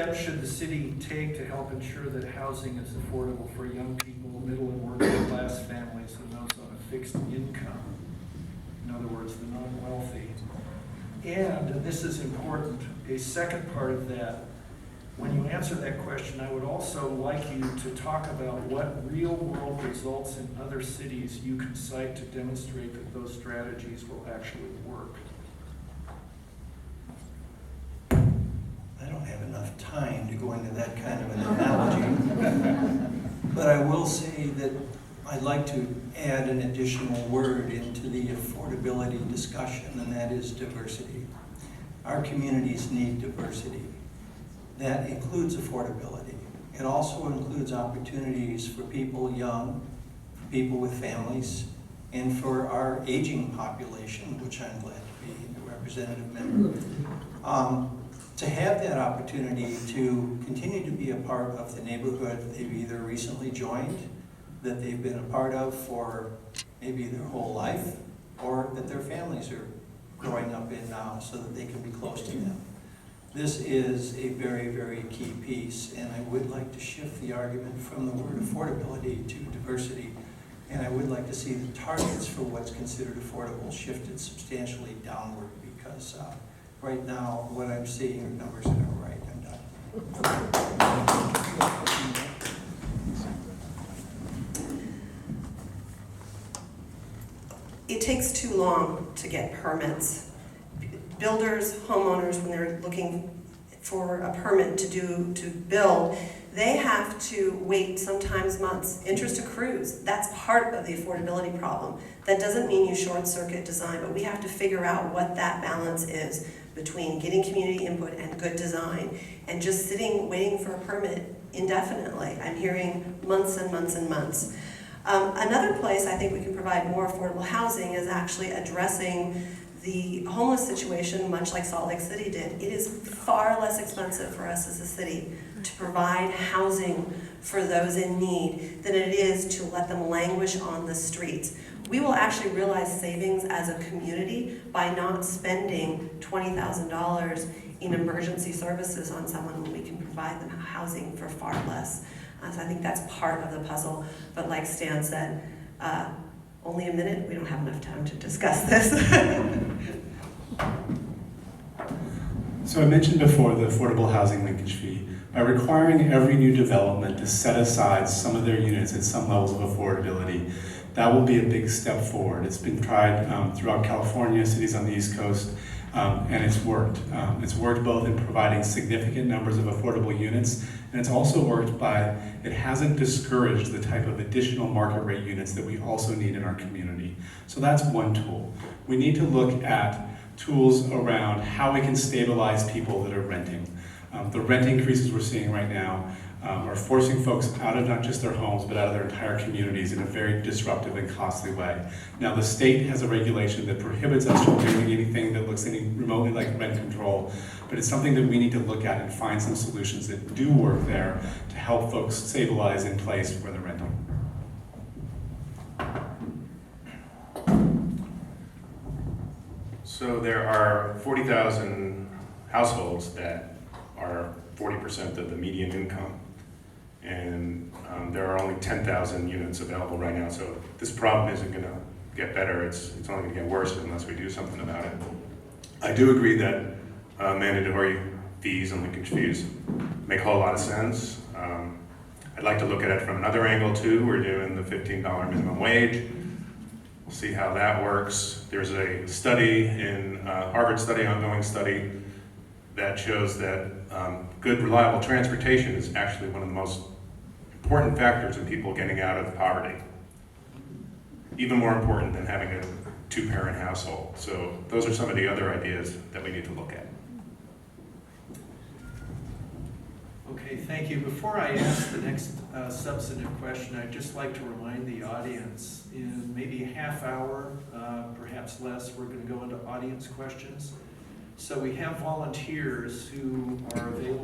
steps should the city take to help ensure that housing is affordable for young people, middle and working class families, and those on a fixed income? In other words, the non-wealthy. And this is important, a second part of that, when you answer that question, I would also like you to talk about what real-world results in other cities you can cite to demonstrate that those strategies will actually work. I don't have enough time to go into that kind of an analogy. But I will say that I'd like to add an additional word into the affordability discussion, and that is diversity. Our communities need diversity. That includes affordability. It also includes opportunities for people young, for people with families, and for our aging population, which I'm glad to be a representative member. To have that opportunity to continue to be a part of the neighborhood they've either recently joined, that they've been a part of for maybe their whole life, or that their families are growing up in now so that they can be close to them. This is a very, very key piece, and I would like to shift the argument from the word affordability to diversity, and I would like to see the targets for what's considered affordable shifted substantially downward, because right now what I'm seeing are numbers that are right. I'm done. It takes too long to get permits. Builders, homeowners, when they're looking for a permit to build, they have to wait sometimes months. Interest accrues. That's part of the affordability problem. That doesn't mean you short circuit design, but we have to figure out what that balance is between getting community input and good design and just sitting waiting for a permit indefinitely. I'm hearing months and months and months. Another place I think we can provide more affordable housing is actually addressing the homeless situation, much like Salt Lake City did. It is far less expensive for us as a city to provide housing for those in need than it is to let them languish on the streets. We will actually realize savings as a community by not spending $20,000 in emergency services on someone when we can provide them housing for far less. So I think that's part of the puzzle, but like Stan said, only a minute, we don't have enough time to discuss this. So I mentioned before the affordable housing linkage fee. By requiring every new development to set aside some of their units at some levels of affordability, that will be a big step forward. It's been tried throughout California, cities on the East Coast, and it's worked. It's worked both in providing significant numbers of affordable units, and it's also worked by, it hasn't discouraged the type of additional market rate units that we also need in our community. So that's one tool. We need to look at tools around how we can stabilize people that are renting. The rent increases we're seeing right now are forcing folks out of not just their homes, but out of their entire communities in a very disruptive and costly way. Now, the state has a regulation that prohibits us from doing anything that looks any remotely like rent control, but it's something that we need to look at and find some solutions that do work there to help folks stabilize in place where they're renting. So there are 40,000 households that are 40% of the median income. And there are only 10,000 units available right now. So this problem isn't going to get better. It's only going to get worse unless we do something about it. I do agree that mandatory fees and linkage fees make a whole lot of sense. I'd like to look at it from another angle too. We're doing the $15 minimum wage. We'll see how that works. There's a study in Harvard study, ongoing study, that shows that good, reliable transportation is actually one of the most important factors in people getting out of poverty. Even more important than having a two-parent household. So those are some of the other ideas that we need to look at. Okay, thank you. Before I ask the next substantive question, I'd just like to remind the audience, in maybe a half hour, perhaps less, we're going to go into audience questions. So we have volunteers who are available